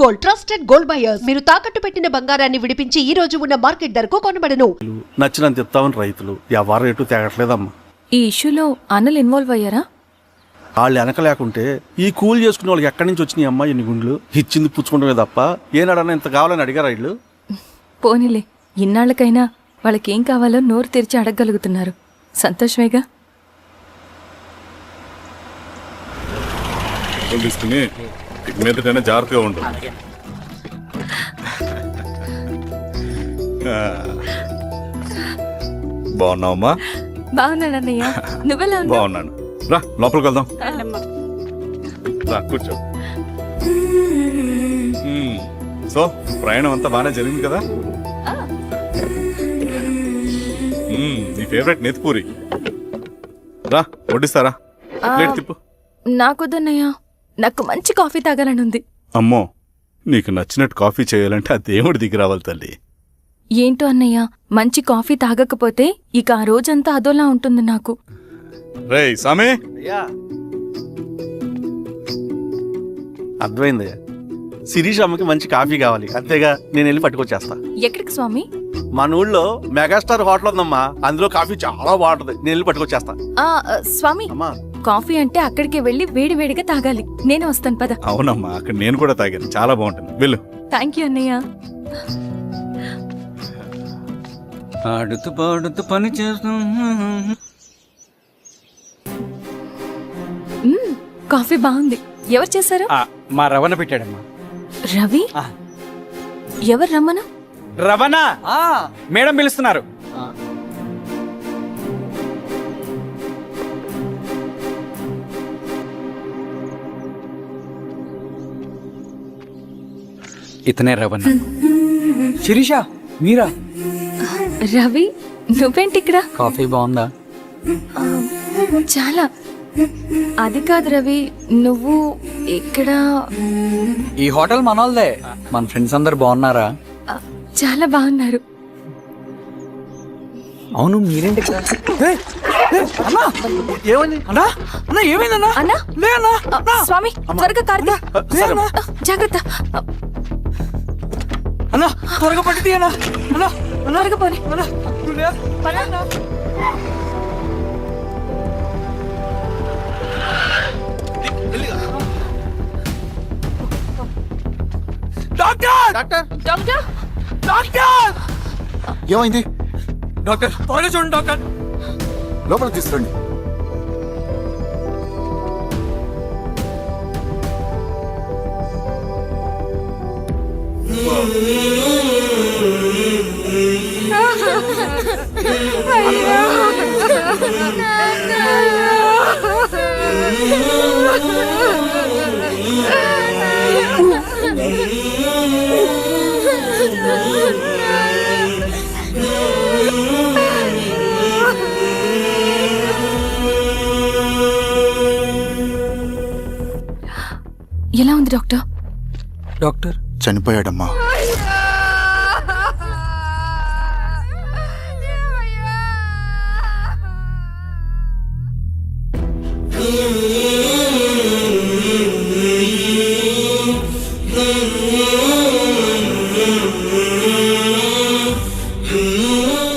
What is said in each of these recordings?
Gold, trusted gold buyers. మీరు తాకట్టు పెట్టిన బంగారాన్ని విడిపించి ఈ రోజు ఉన్న మార్కెట్ ధరకు కొనబడను. నచ్చినంత ఇస్తామని రైతులు ఎవరు ఎటు తేగట్లేదమ్మా. ఈ ఇష్యూలో అన్నలు ఇన్వాల్వ్ అయ్యారా? వాళ్ళు వెనక లేకుంటే ఈ కూలి చేసుకునే వాళ్ళకి ఎక్కడి నుంచి వచ్చినాయి అమ్మా ఎన్ని గుండ్లు ఇచ్చింది పుచ్చుకుంటమే తప్ప ఏనాడన్నా ఇంత కావాలని అడిగారు వీళ్ళు. పోనీలే, ఇన్నాళ్ళకైనా వాళ్ళకేం కావాలో నోరు తెరిచి అడగగలుగుతున్నారు. సంతోషమేగా. తీసుకుని ఇక మీదటైనా జాగ్రత్తగా ఉంటుంది. బాగున్నావమ్మా? బాగున్నాను అన్నయ్య, నువ్వెలా ఉన్నావు? బాగున్నాను. రా లోపలికి వెళ్దాం. రా కూర్చో. సో ప్రయాణం అంతా బాగానే జరిగింది కదా? నీ ఫేవరెట్ నెత్తిపూరి. రా వడ్డిస్తారా? ప్లేట్ తిప్పు. నాకొద్దన్నయ్య, నాకు మంచి కాఫీ తాగాలని ఉంది. అమ్మో, నీకు నచ్చినట్టు కాఫీ చేయాలంటే ఆ దేవుడి దిగి రావాలి తల్లి. ఏంటో అన్నయ్య, మంచి కాఫీ తాగకపోతే ఇక ఆ రోజంతా అదోలా ఉంటుంది నాకు. రేయ్ సామే, అర్థమైంది. శిరీష్ అమ్మకి మంచి కాఫీ కావాలి, అంతేగా నేను వెళ్ళి పట్టుకొచ్చేస్తా. ఎక్కడికి స్వామి? మన ఊళ్ళో మెగాస్టార్ హోటల్ ఉందమ్మా, అందులో కాఫీ చాలా బాగుంటది, నేను వెళ్ళి పట్టుకొచ్చేస్తా. స్వామి, అమ్మా కాఫీ అంటే అక్కడికే వెళ్ళి వేడి వేడిగా తాగాలి. నేను వస్తాను పద. అవునమ్మా, అక్కడ నేను కూడా తాగాను, చాలా బాగుంటుంది. వెళ్ళు. థ్యాంక్ యూ అన్నయ్య. ఆడుతూ పాడుతూ పని చేస్తాం. కాఫీ బాగుంది. ఎవరు చేశారు? మా రవణ పెట్టాడమ్మా. రవి? ఎవరు రమ్మను? రవణ మేడం పిలుస్తున్నారు. ఇతనే రవణ. శిరీష, మీరా? రవి, నువ్వేంటి ఇక్కడ? కాఫీ బాగుందా? చాలా. అది కాదు రవి, నువ్వు ఇక్కడ? ఈ హోటల్ మనోల్దే. మన ఫ్రెండ్స్ అందరు బాగున్నారా? చాలా బాగున్నారు. అవును, మీరేంటి ఇక్కడ? ఏమైంది అన్నా, అన్నా ఏమైందన్నా? అన్నా, లే అన్నా. స్వామి త్వరగా కార్తీ. జాగ్రత్త. అన్నా త్వరగా పట్టి అన్నా. అన్నా త్వరగా పోనీ. ఏమైంది డాక్టర్? త్వరగా చూడండి డాక్టర్. లోపలికి తీసుకురండి. ఎలా ఉంది డాక్టర్? డాక్టర్ చనిపోయాడమ్మా.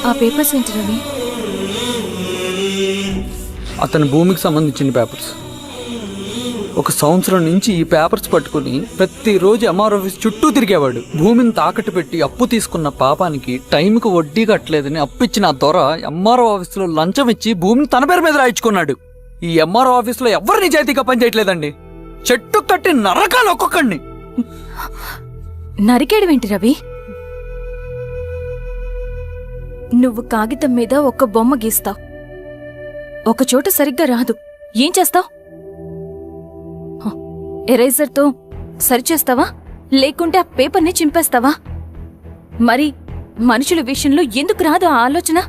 ఆ పేపర్స్ ఏంటి రవి? అతని భూమికి సంబంధించిన పేపర్స్. ఒక సంవత్సరం నుంచి ఈ పేపర్స్ పట్టుకుని ప్రతిరోజు ఎంఆర్ ఆఫీస్ చుట్టూ తిరిగేవాడు. భూమిని తాకట్టు పెట్టి అప్పు తీసుకున్న పాపానికి టైంకి వడ్డీ కట్టలేదని అప్పిచ్చిన ఆ దొర ఎంఆర్ఓ ఆఫీసులో లంచం ఇచ్చి భూమిని తన పేరు మీద రాయించుకున్నాడు. ఈ ఎంఆర్ఓ ఆఫీసులో ఎవరు నిజాయితీగా పనిచేయట్లేదండి. చెట్టు కట్టి నరకాలు ఒక్కొక్కడిని. నరికేడువేంటి రవి? నువ్వు కాగితం మీద ఒక బొమ్మ గీస్తావు, ఒక చోట సరిగ్గా రాదు, ఏం చేస్తావు? ఎరేజర్తో సరిచేస్తావా, లేకుంటే ఆ పేపర్ని చింపేస్తావా? మరి మనుషుల విషయంలో ఎందుకు రాదు ఆ ఆలోచన?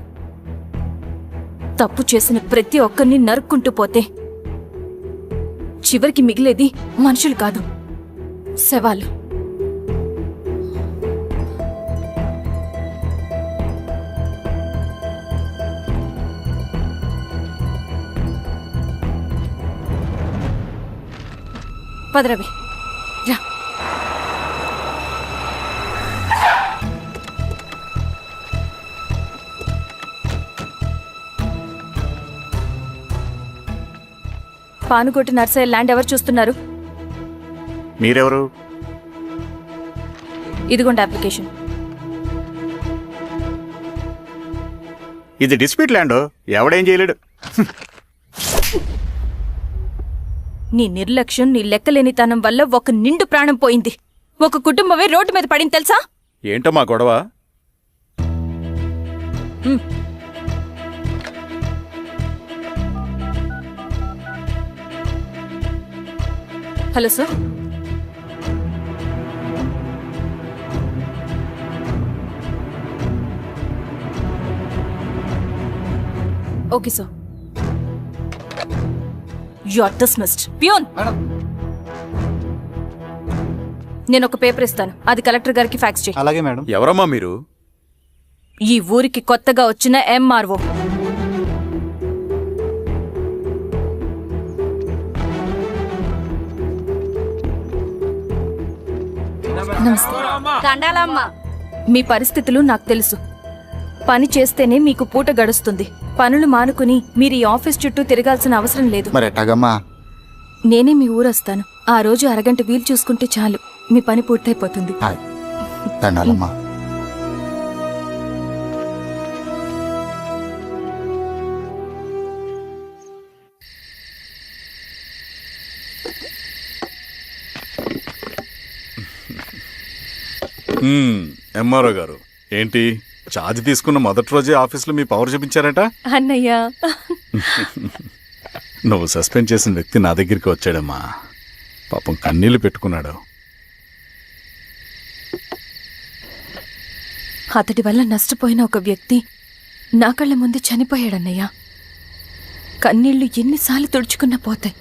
తప్పు చేసిన ప్రతి ఒక్కరిని నరుక్కుంటూ పోతే చివరికి మిగిలేది మనుషులు కాదు, శవాలు. పదరవి రా. పానుకోటి నర్సయ్య ల్యాండ్ ఎవరు చూస్తున్నారు? మీరెవరు? ఇదిగోండి అప్లికేషన్. ఇది డిస్ప్యూట్ ల్యాండ్, ఎవడేం చేయలేడు. నీ నిర్లక్ష్యం, నీ లెక్కలేనితనం వల్ల ఒక నిండు ప్రాణం పోయింది. ఒక కుటుంబమే రోడ్డు మీద పడింది తెలుసా? ఏంటో మా గొడవ? Hello sir. Okay sir. You are dismissed. Peon, నేను ఒక పేపర్ ఇస్తాను, అది కలెక్టర్ గారికి ఫ్యాక్స్ చేయి. అలాగే మేడం. ఎవరమ్మా మీరు? ఈ ఊరికి కొత్తగా వచ్చిన ఎంఆర్ఓ. మీ పరిస్థితులు నాకు తెలుసు. పని చేస్తేనే మీకు పూట గడుస్తుంది. పనులు మానుకుని మీరు ఈ ఆఫీస్ చుట్టూ తిరగాల్సిన అవసరం లేదు. మరి ఎట్టాగమ్మా? నేనే మీ ఊరొస్తాను. ఆ రోజు అరగంట వీలు చూసుకుంటే చాలు, మీ పని పూర్తయిపోతుంది. హాయ్, దండాలమ్మా. ఎంఆర్ఓ గారు, ఏంటి ఛార్జ్ తీసుకున్న మొదటి రోజే ఆఫీస్లో మీ పవర్ చూపించారట? అన్నయ్య, నువ్వు సస్పెండ్ చేసిన వ్యక్తి నా దగ్గరికి వచ్చాడమ్మా. పాపం కన్నీళ్లు పెట్టుకున్నాడు. అతడి వల్ల నష్టపోయిన ఒక వ్యక్తి నా కళ్ళ ముందు చనిపోయాడన్నయ్య. కన్నీళ్లు ఎన్నిసార్లు తుడుచుకున్నా పోతాయి,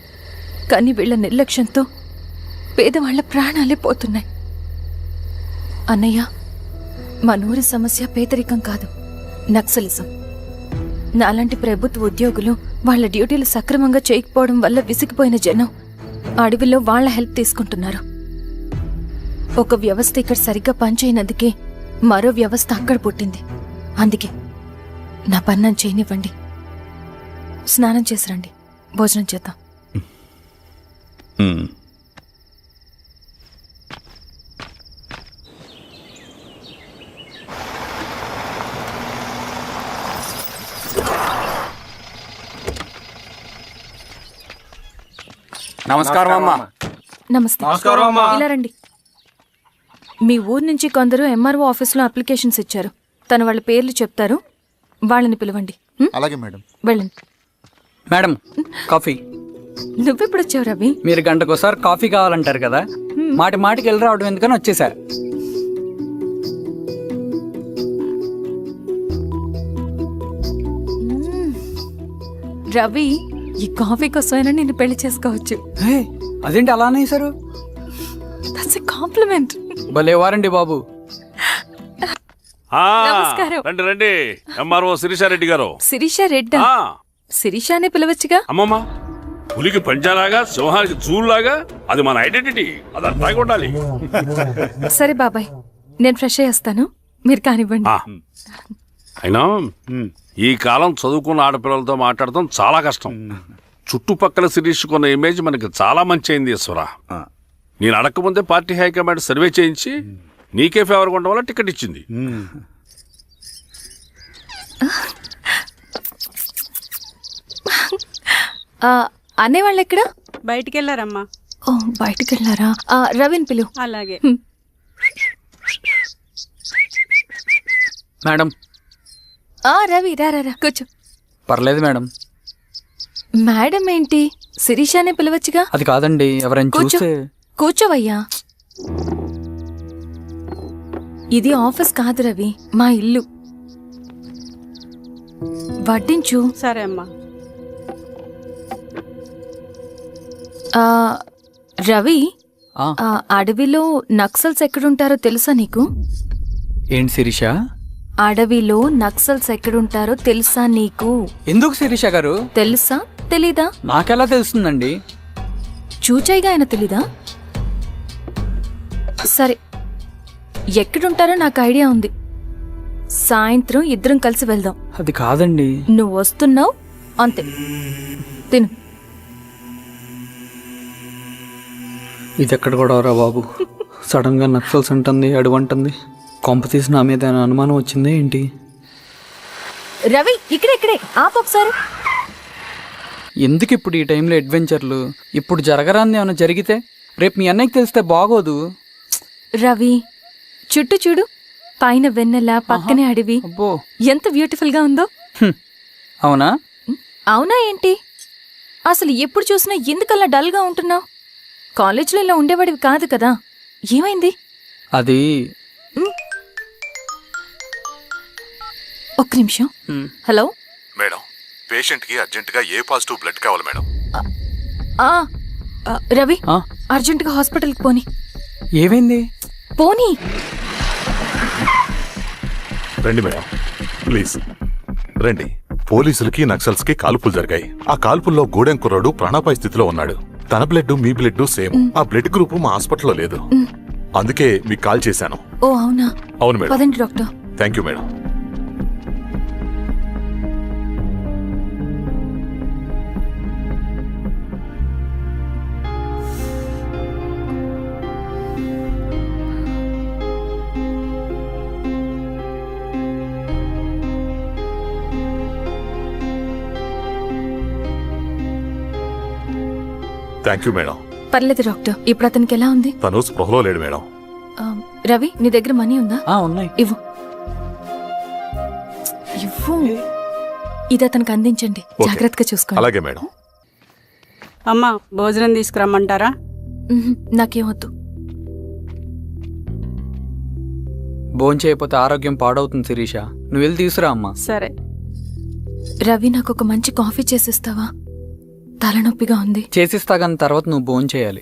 కానీ వీళ్ల నిర్లక్ష్యంతో పేదవాళ్ల ప్రాణాలే పోతున్నాయి. అన్నయ్య, మా నూరి సమస్య పేదరికం కాదు, నక్సలిజం. నాలాంటి ప్రభుత్వ ఉద్యోగులు వాళ్ళ డ్యూటీలు సక్రమంగా చేయకపోవడం వల్ల విసిగిపోయిన జనం అడవిలో వాళ్ల హెల్ప్ తీసుకుంటున్నారు. ఒక వ్యవస్థ ఇక్కడ సరిగ్గా పనిచేయనందుకే మరో వ్యవస్థ అక్కడ పుట్టింది. అందుకే నా పన్నం చేయనివ్వండి. స్నానం చేసిరండి, భోజనం చేద్దాం. నమస్కారం అమ్మా. నమస్తే. ఇలా రండి. మీ ఊరు నుంచి కొందరు ఎంఆర్ఓ ఆఫీస్లో అప్లికేషన్స్ ఇచ్చారు. తను వాళ్ళ పేర్లు చెప్తారు, వాళ్ళని పిలవండి. అలాగే మేడం. వెళ్ళండి. Madam, coffee. నువ్వెప్పుడు వచ్చావు రవి? మీరు గంటకోసారి కాఫీ కావాలంటారు కదా, మాటి మాటికి వెళ్ళి రావడం ఎందుకని వచ్చేసా. రవి, ఈ కాఫీ కోసమైనా నేను పెళ్లి చేసుకోవచ్చు. అదేంటి అలా అనేసారు? That's a compliment. భలేవారండి బాబు. నమస్కారం. రండి రండి. ఎంఆర్ఓ శిరీషారెడ్డి గారు. శిరీష రెడ్డా? శిరీష అనే పిలవచ్చుగా. అమ్మమ్మ, పులికి పంచాలాగా సింహానికి జూలాగా అది మన ఐడెంటిటీ, అది అట్లాగే ఉండాలి. సరే బాబాయ్, నేను ఫ్రెష్ అయ్యేస్తాను, మీరు కానివ్వండి. అయినా ఈ కాలం చదువుకున్న ఆడపిల్లలతో మాట్లాడటం చాలా కష్టం. చుట్టుపక్కల శిరీష్ కొన్న ఇమేజ్ మనకి చాలా మంచి అయింది ఈశ్వర. నేను అడగకముందే పార్టీ హైకమాండ్ సర్వే చేయించి నీకే ఫేవర్గా ఉండడం వల్ల టికెట్ ఇచ్చింది. అనేవాళ్ళు ఎక్కడ? బయటికెళ్ళారమ్మా. ఓ, బయటికెళ్ళారా? రవిని పిలువు. అలాగే. మేడం. రవి, రా కూర్చో. పర్లేదు మేడం. మేడం ఏంటి, శిరీషానే పిలవచ్చుగా. అది కాదండి, ఎవరైనా చూస్తే. కూర్చోవయ్యా. ఇది ఆఫీస్ కాదు రవి, మా ఇల్లు. వడ్డించు. సరే అమ్మా. రవి, అడవిలో నక్సల్స్ ఎక్కడుంటారో తెలుసా నీకు? ఏంటి శిరీష? అడవిలో నక్సల్స్ ఎక్కడుంటారో తెలుసా నీకు? ఎందుకు శిరీష గారు? తెలుసా తెలీదా? నాకెలా తెలుస్తుందండి? చూచాయిగా ఆయన తెలీదా? సరే, ఎక్కడుంటారో నాకు ఐడియా ఉంది. సాయంత్రం ఇద్దరం కలిసి వెళ్దాం. అది కాదండి. నువ్వు వస్తున్నావు అంతే, తిను. ఇది ఎక్కడ గొడవరా బాబు? సడన్గా నక్సల్స్ అంటుంది, అడువంటుంది. కొంప తీసి నా మీద ఏమైనా అనుమానం వచ్చిందే ఏంటి? రవి ఇక్కడే ఆపు ఒకసారి. ఎందుకు ఇప్పుడు ఈ టైంలో అడ్వెంచర్లు? ఇప్పుడు జరగరాంది ఏమైనా జరిగితే రేపు మీ అన్నయ్యకి తెలిస్తే బాగోదు. రవి చుట్టూ చూడు, పైన వెన్నెల, పక్కనే అడవి. అబ్బో, ఎంత బ్యూటిఫుల్ గా ఉందో. అవునా? అవునా ఏంటి? అసలు ఎప్పుడు చూసినా ఎందుకలా డల్ గా ఉంటున్నావు? కాలేజీలో ఇలా ఉండేవాడివి కాదు కదా, ఏమైంది? అది ఒక్క నిమిషం. హలో మేడం, పేషెంట్కి అర్జెంటుగా ఏ పాజిటివ్ బ్లడ్ కావాలి మేడం. ఆ రవి, ఆ? అర్జెంటుగా హాస్పిటల్కి పోని. ఏమైంది? పోనీ. రండి మేడం, ప్లీజ్ రండి. పోలీసులకి నక్సల్స్కి కాల్పులు జరిగాయి. ఆ కాల్పుల్లో గూడెం కుర్రాడు ప్రాణాపాయ స్థితిలో ఉన్నాడు. తన బ్లడ్ మీ బ్లడ్ సేమ్. ఆ బ్లడ్ గ్రూప్ మా హాస్పిటల్లో లేదు, అందుకే మీకు కాల్ చేశాను. ఓ అవునా? అవును మేడం. పదండి doctor. Thank you madam. Thank you madam. పర్లేదు డాక్టర్, ఇప్పుడు అతనికి ఎలా ఉంది? తను స్పృహలో లేడు మేడం. రవి నీ దగ్గర మనీ ఉందా? ఉన్నాయి. ఇవ్వు. ఇది అతనికి అందించండి, ఓకే. జాగ్రత్తగా చూసుకోండి. అలాగే మేడం. అమ్మా భోజనం తీసుకురమ్మంటారా? నాకేం వద్దు. భోంచేయకపోతే ఆరోగ్యం పాడవుతుంది శిరీష. నువ్వు వెళ్ళి తీసురా అమ్మా. సరే. రవి నాకు ఒక మంచి కాఫీ చేసిస్తావా? తలనొప్పిగా ఉంది. చేసిస్తా కానీ తర్వాత నువ్వు భోంచేయాలి.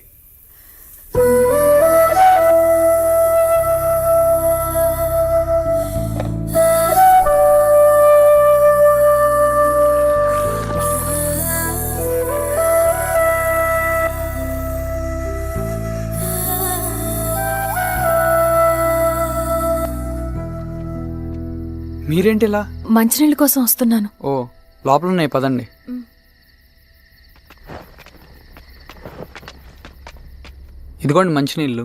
మీరేంటిలా? మంచినీళ్ళ కోసం వస్తున్నాను. ఓ, లోపల ఉన్నాయి, పదండి. ఇదిగోండి మంచినీళ్ళు.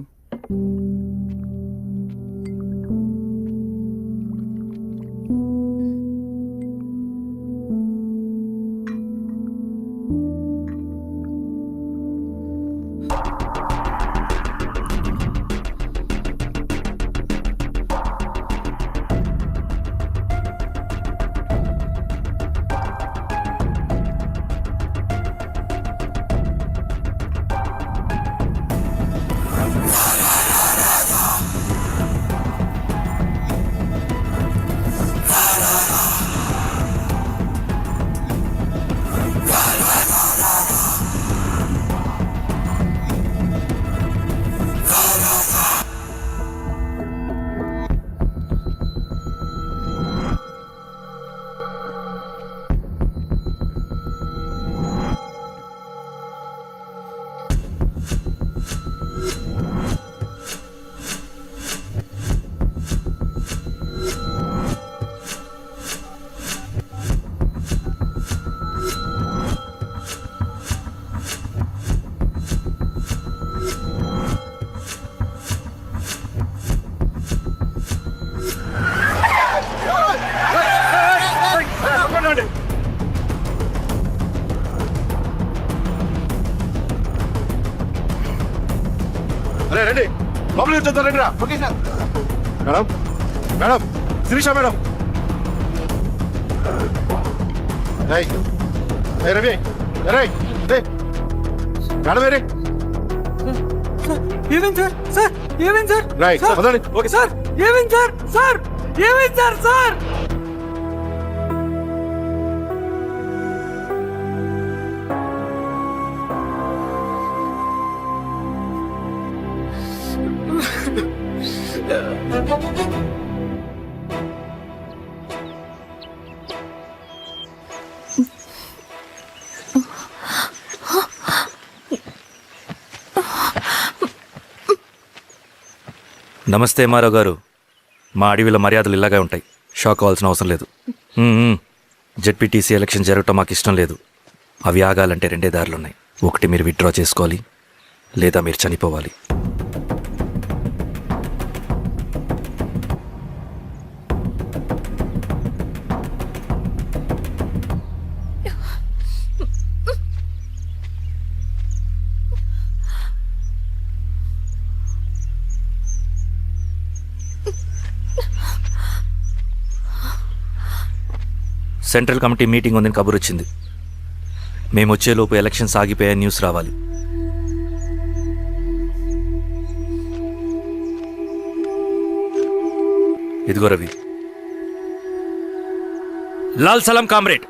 రండి, లోపలికి వచ్చేద్దాం, రండి రా. Madam, madam, Shirisha madam. Ravi, madam వేరే. ఏమైంది సార్? సార్ ఏమైంది సార్? రైట్, వదలండి. ఓకే సార్ ఏమైంది సార్? సార్ ఏమైంది సార్? సార్ నమస్తే ఎంఆర్ఓ గారు. మా అడవిలో మర్యాదలు ఇలాగే ఉంటాయి. షాక్ అవ్వాల్సిన అవసరం లేదు. జెడ్పీటీసీ ఎలక్షన్ జరగటం మాకు ఇష్టం లేదు. అవి ఆగాలంటే రెండే దారులు ఉన్నాయి. ఒకటి మీరు విత్డ్రా చేసుకోవాలి, లేదా మీరు చనిపోవాలి. సెంట్రల్ కమిటీ మీటింగ్ ఉందని కబురు వచ్చింది. మేము వచ్చేలోపు ఎలక్షన్స్ ఆగిపోయే న్యూస్ రావాలి. ఇదిగో రవి. లాల్ సలాం కామ్రేడ్.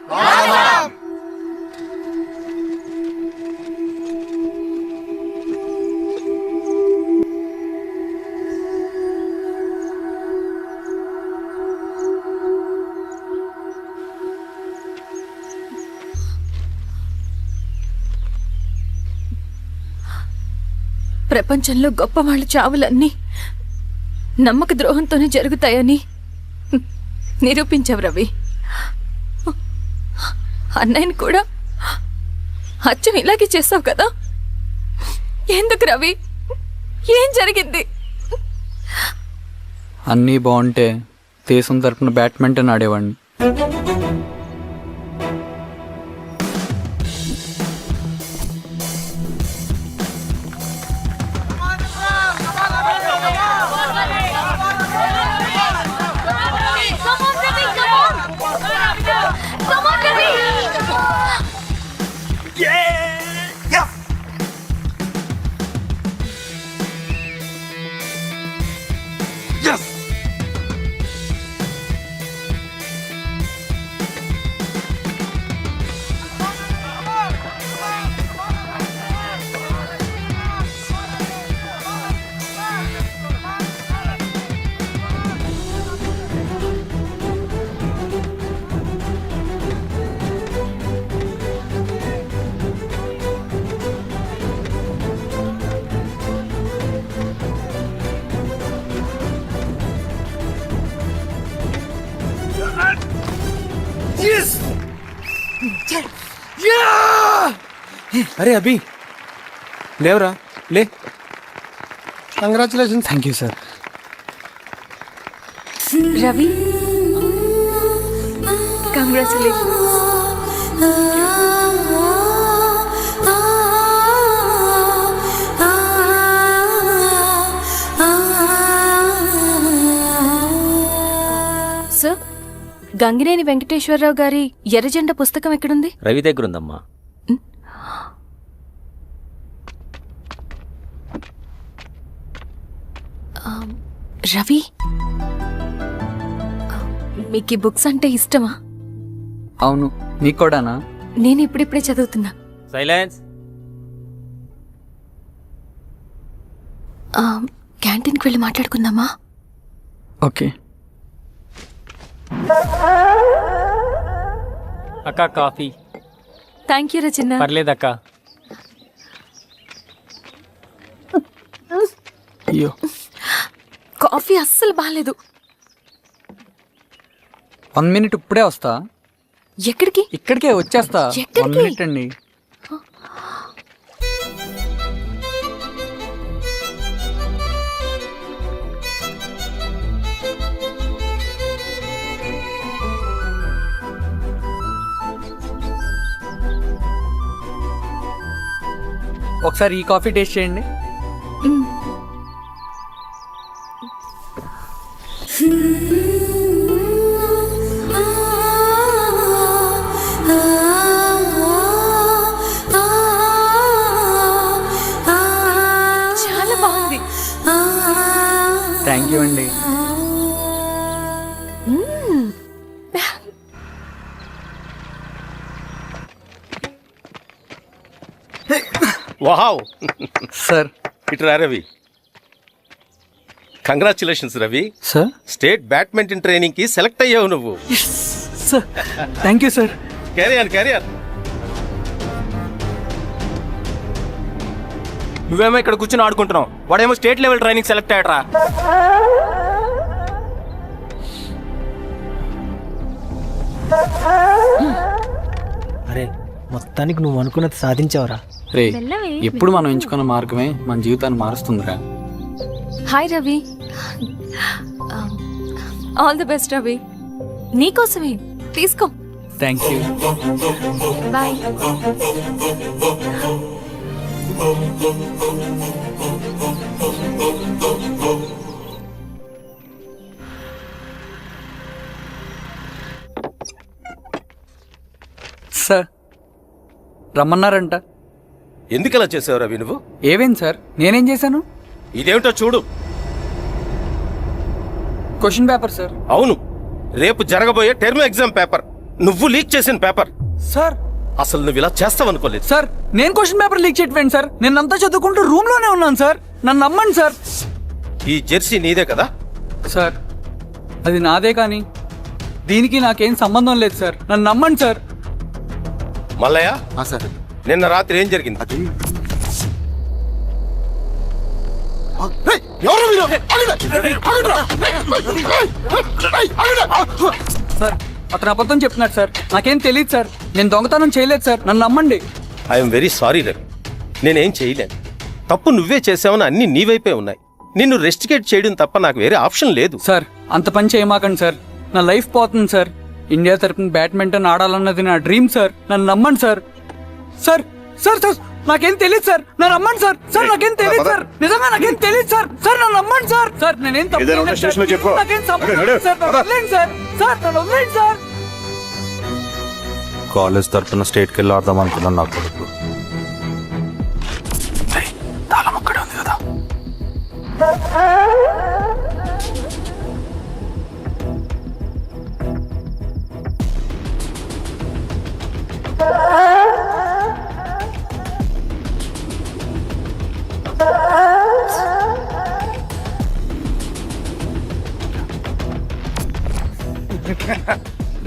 ప్రపంచంలో గొప్పవాళ్ళ చావులన్నీ నమ్మక ద్రోహంతోనే జరుగుతాయని నిరూపించావు రవి. అన్నయ్యని కూడా అచ్చం ఇలాగే చేస్తావు కదా? ఎందుకు రవి? ఏం జరిగింది? అన్నీ బాగుంటే దేశం తరపున బ్యాడ్మింటన్ ఆడేవాడిని. అరే అభి, లేవరా, లే. Congratulation. Thank you sir. Ravi, congratulation. Sir, Gangineni Venkateswararao గారి ఎర్రజెండా పుస్తకం ఎక్కడుంది? రవి దగ్గర ఉందమ్మా. రవి, మీకు ఈ బుక్స్ అంటే ఇష్టమా? అవును, నీకు కూడానా? నేను ఇప్పుడిప్పుడే చదువుతున్నా. సైలెన్స్. క్యాంటీన్కి వెళ్ళి మాట్లాడుకుందామా? ఓకే. అక్క కాఫీ. థ్యాంక్ యూ రచన. పర్లేదక్క. అయ్యో, కాఫీ అస్సలు బాగాలేదు. 1 minute ఇప్పుడే వస్తా. ఎక్కడికి? ఇక్కడికే వచ్చేస్తా. 1 minute అండి. ఒకసారి ఈ కాఫీ టేస్ట్ చేయండి. చాలా బాగుంది. థ్యాంక్ యూ అండి. వావ్ సార్, ఇట్రా Ravi. Congratulations Ravi. Sir, state badminton training కి సెలెక్ట్ అయ్యావు నువ్వు. Sir, thank you sir. Carrier. నువ్వేమో ఇక్కడ కూర్చొని ఆడుకుంటున్నావు, వాడేమో స్టేట్ లెవెల్ ట్రైనింగ్ సెలెక్ట్ అయ్యాడ్రా. అరే, మొత్తానికి నువ్వు అనుకున్నది సాధించావురా. రే ఎప్పుడు మనం ఎంచుకున్న మార్గమే మన జీవితాన్ని మారుస్తుందిరా. Hi Ravi. All the best Ravi. నీకోసమే తీసుకో. Thank you. బాయ్. సార్ రమ్మన్నారంట. ఎందుకు అలా చేసావు రవి నువ్వు? ఏవేం సార్, నేనేం చేశాను? ఇదేమిటో చూడు. Question paper sir. అవును, రేపు జరగబోయే టర్మ్ ఎగ్జామ్ పేపర్. నువ్వు లీక్ చేసిన పేపర్. సార్ అసలు నువ్వు ఇలా చేస్తావనుకోలేదు. సార్ నేను క్వశ్చన్ పేపర్ లీక్ చేయట్లేండి సార్. నేనంతా చదువుకుంటూ రూమ్ లోనే ఉన్నాను సార్. నన్ను నమ్మండి సార్. ఈ జెర్సీ నీదే కదా? సార్ అది నాదే, కానీ దీనికి నాకేం సంబంధం లేదు సార్. నన్ను నమ్మండి సార్. మల్లయ్య, సార్ నిన్న రాత్రి ఏం జరిగింది? సార్ అతను అబద్ధం చెప్తున్నాడు సార్. నాకేం తెలియదు సార్. నేను దొంగతనం చేయలేదు సార్. నన్ను నమ్మండి. ఐఎమ్ వెరీ సారీ రవి, నేనేం చేయలేను. తప్పు నువ్వే చేసావని అన్ని నీ వైపే ఉన్నాయి. నిన్ను రెస్టికేట్ చేయడం తప్ప నాకు వేరే ఆప్షన్ లేదు. సార్ అంత పని చేయమాకండి సార్. నా లైఫ్ పోతుంది సార్. ఇండియా తరపున బ్యాడ్మింటన్ ఆడాలన్నది నా డ్రీమ్ సార్. నన్ను నమ్మండి సార్. సార్ సార్ సార్ నాకేం తెలియదు సార్. నన్ను నమ్మండి సార్. సార్ నాకేం తెలియదు సార్. నిజంగా నాకేం తెలియదు సార్. సార్ నన్ను నమ్మండి సార్. సార్ నేనేం తప్పు చేయలేదు సార్. నాకేం సంబంధం లేదు సార్. నన్ను వదిలేయండి సార్. సార్ నన్ను వదిలేయండి సార్. కాలేజ్ తరఫున స్టేట్కి వెళ్ళి ఆడదాం అనుకున్నాను నా కొడుకు. తాళం అక్కడే ఉంది కదా.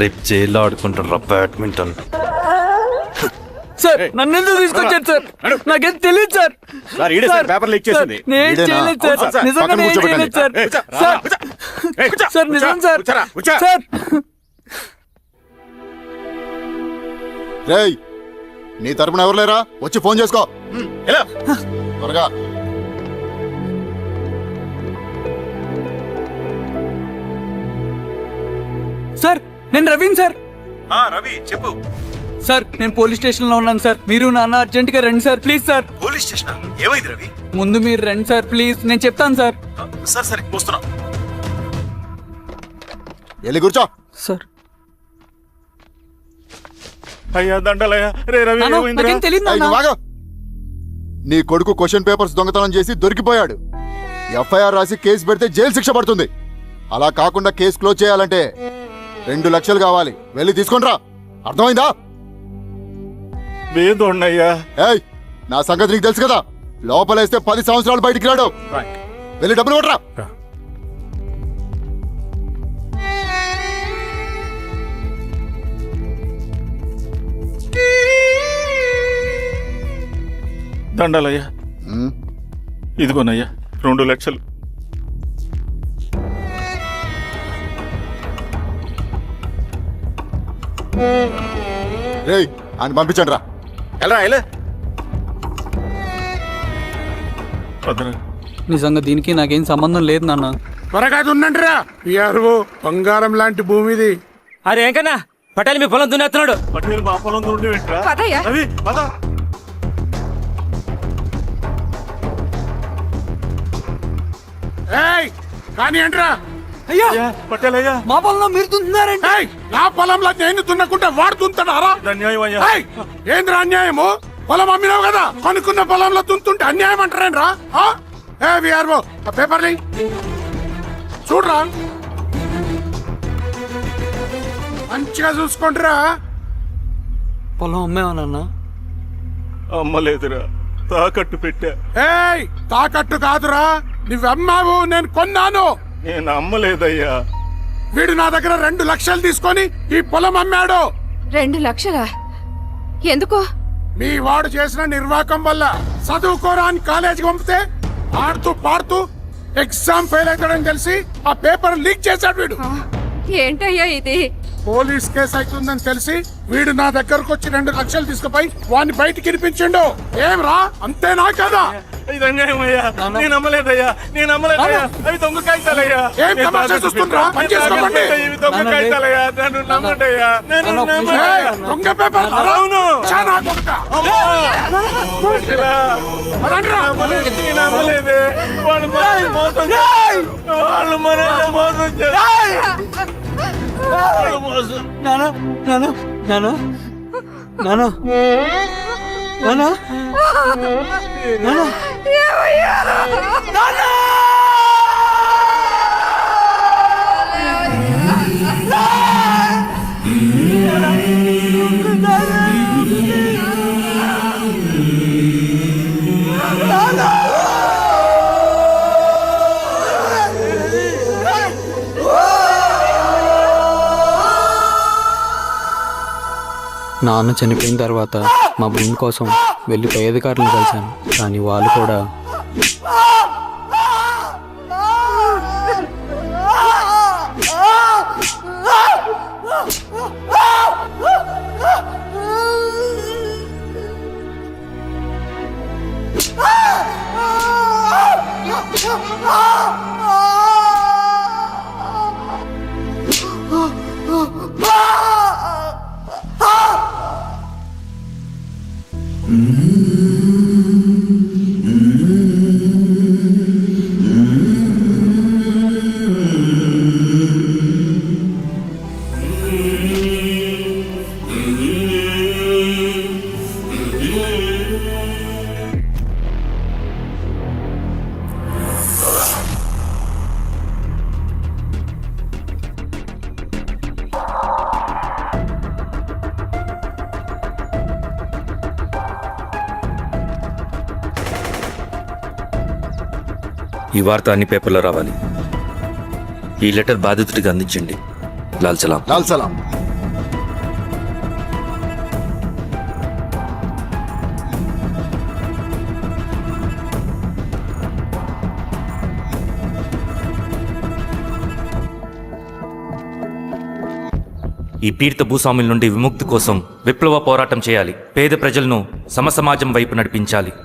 రేపు జైల్లో ఆడుకుంటారా బ్యాడ్మింటన్? సార్ నన్ను ఎందుకు తీసుకొచ్చారు సార్? నాకేం తెలియదు సార్. పేపర్ లీక్ చేసింది. నేను చేయలేదు సార్. నిజంగా నేను చేయలేదు సార్. సార్ నిజం సార్. సార్ రేయ్, నీ తరపున ఎవరు లేరా? వచ్చి ఫోన్ చేసుకో త్వరగా. సార్ నేను రవీన్ సార్. రవి చెప్పు. సార్ నేను పోలీస్ స్టేషన్ లో ఉన్నాను సార్. మీరు నాన్న అర్జెంట్ గా రండి sir. Please sir. Police station ఏమైంది రవి? ముందు మీరు రండి సార్ ప్లీజ్. నేను చెప్తాను సార్. సరే సరే వస్తున్నా. వెళ్ళి కూర్చో. సార్ అయ్యా దండలయ్యా. రే రవి నాన్న, ఏమైందిరా? నాకేం తెలియదు ఏయ్, నాన్న. నువ్వు ఆగు. నీ కొడుకు క్వశ్చన్ పేపర్స్ దొంగతనం చేసి దొరికిపోయాడు. ఎఫ్ఐఆర్ రాసి కేసు పెడితే జైలు శిక్ష పడుతుంది. అలా కాకుండా కేసు క్లోజ్ చేయాలంటే 2 లక్షలు కావాలి. వెళ్ళి తీసుకొనిరా. అర్థమైందా? వేదోడ్నయ్యా. ఏయ్, నా సంగతి నీకు తెలుసు కదా. లోపలేస్తే 10 సంవత్సరాలు బయటికి రాడు. వెళ్ళి డబ్బులు కొట్టరా. దండలయ్యా. ఇదిగోనయ్యా 2 లక్షలు. రేయ్, ఆయన పంపించండి రా. ఎలా నిజంగా దీనికి నాకేం సంబంధం లేదు నాన్న. త్వరగా ఉండండి రా. బంగారం లాంటి భూమిది. అరే ఏంకన్నా పటేల్ మీ పొలం దున్నేస్తున్నాడు. పటేల్ మా పొలం నుండి వెంట్రా. పదయ్యా. రవి పద. ఏయ్ కానీ అంటరా. అయ్యా పటేల్ అయ్యా. మా పొలంలో మీరు దున్నుతున్నారండి. ఏయ్, నా పొలంలో నేను దున్నకుంటే వాడు దున్నుతాడా? అన్యాయం అయ్యా. ఏయ్, ఏంద్రా అన్యాయము? పొలం అమ్మినావు కదా, కొనుక్కున్న పొలంలో దున్నుతుంటే అన్యాయం అంటారేంట్రా? ఏ విఆర్ఓ ఆ పేపర్ని చూడరా. మంచిగా చూసుకోండిరా. పొలం అమ్మేవానన్నా? అమ్మలేదురా, తాకట్టు పెట్టా. ఏయ్, తాకట్టు కాదురా, నువ్వమ్మావు, నేను కొన్నాను. నేను అమ్మలేదయ్యా. వీడు నా దగ్గర 2 లక్షలు తీసుకొని ఈ పొలం అమ్మాడు. 2 లక్షలా? ఎందుకు? మీ వాడు చేసిన నిర్వాకం వల్ల చదువుకోరా అని కాలేజీకి పంపితే ఆడుతూ పాడుతూ ఎగ్జామ్ ఫెయిల్ అవుతాడని తెలిసి ఆ పేపర్ లీక్ చేశాడు వీడు. ఏంటయ్యా ఇది? పోలీస్ కేసు అవుతుందని తెలిసి వీడు నా దగ్గరకు వచ్చి 2 లక్షలు తీసుకుపోయి వాడిని బయటికి ఇరిపించిండు. ఏం రా, అంతేనా కదా? ఇది అన్యాయం అయ్యా, నేను నమ్మలేదయ్యా, నేను నమ్మలేదయ్యా. అవి దొంగ కాగితాలయ్యా. ఏం తమాషా చూస్తుండ్రా? పని చేసుకోమండి. ఇవి దొంగ కాగితాలయ్యా, నన్ను నమ్మండయ్యా, నేను నమ్మలేదయ్యా. ఏయ్, దొంగ పేపర్ అవును. చాలా కొడుక. నేను నమ్మలేదే. వాళ్ళు మనల్ని మోసం చేశారు. వాళ్ళు మనల్ని మోసం చేశారు. వాళ్ళు మోసం. నానా నానా నానా నానా నానా నానా నాన్న చనిపోయిన తర్వాత మా భూమి కోసం వెళ్ళి పై అధికారులను కలిశాను, కానీ వాళ్ళు కూడా ఈ వార్త అన్ని పేపర్లో రావాలి. ఈ లెటర్ బాధితుడికి అందించండి. లాల్ సలాం. లాల్ సలాం. ఈ పీడిత భూస్వాముల నుండి విముక్తి కోసం విప్లవ పోరాటం చేయాలి. పేద ప్రజలను సమసమాజం వైపు నడిపించాలి.